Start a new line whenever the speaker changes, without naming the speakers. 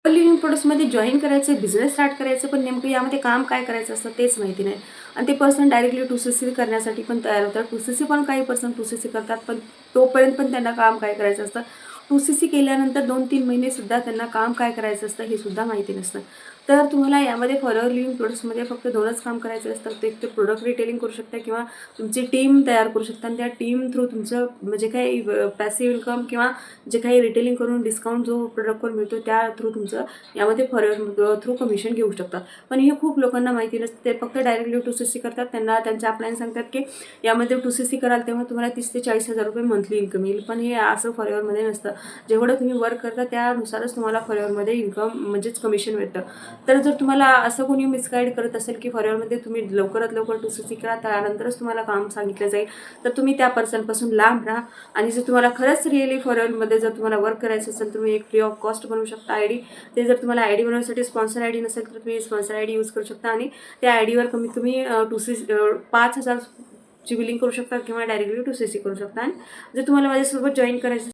Living प्रोडक्ट्समध्ये join करायचं, business start करायचं, पण नेमकं यामध्ये काम काय करायचं असतं तेच माहिती नाही. आणि ते पर्सन डायरेक्टली 2CC करण्यासाठी पण तयार होतात. 2CC पण काही पर्सन 2CC करतात, पण तोपर्यंत पण त्यांना काम काय करायचं असतं. 2CC केल्यानंतर 2-3 महिनेसुद्धा त्यांना काम काय करायचं असतं हे सुद्धा माहिती नसतं. तर तुम्हाला यामध्ये फॉरएव्हर लिव्हिंग प्रोडक्ट्समध्ये फक्त 2च काम करायचं असतं. ते एक तर प्रोडक्ट रिटेलिंग करू शकता किंवा तुमची टीम तयार करू शकता आणि त्या टीम थ्रू तुमचं म्हणजे काही पॅसिव्ह इन्कम किंवा जे काही रिटेलिंग करून डिस्काउंट जो प्रोडक्टवर मिळतो त्या थ्रू तुमचं यामध्ये फॉरएव्हर थ्रू कमिशन घेऊ शकतात. पण हे खूप लोकांना माहिती नसतं. ते फक्त डायरेक्टली 2CC करतात. त्यांना त्यांच्या आपल्याला सांगतात की यामध्ये 2CC कराल तेव्हा तुम्हाला 30,000 ते 40,000 रुपये मंथली इन्कम येईल. पण हे असं फॉरएव्हरमध्ये नसतं. जेवढं तुम्ही वर्क करता त्यानुसारच तुम्हाला फॉरएव्हरमध्ये इन्कम म्हणजेच कमिशन मिळतं. तर जर तुम्हाला असं कोणी मिसगाईड करत असेल की फॉरएव्हरमध्ये तुम्ही लवकरात लवकर 2CC करा, त्यानंतरच तुम्हाला काम सांगितलं जाईल, तर तुम्ही त्या पर्सनपासून लांब राहा. आणि जर तुम्हाला खरंच रिअली फॉरएव्हरमध्ये जर तुम्हाला वर्क करायचं असेल, तुम्ही एक फ्री ऑफ कॉस्ट बनवू शकता आयडी. ते जर तुम्हाला आयडी बनवण्यासाठी स्पॉन्सर आयडी नसेल, तर तुम्ही स्पॉन्सर आयडी यूज करू शकता आणि त्या आयडीवर कमीत कमी 5,000 ची बिलिंग करू शकता किंवा डायरेक्टली 2CC करू शकता. आणि जर तुम्हाला माझ्यासोबत जॉईन करायचं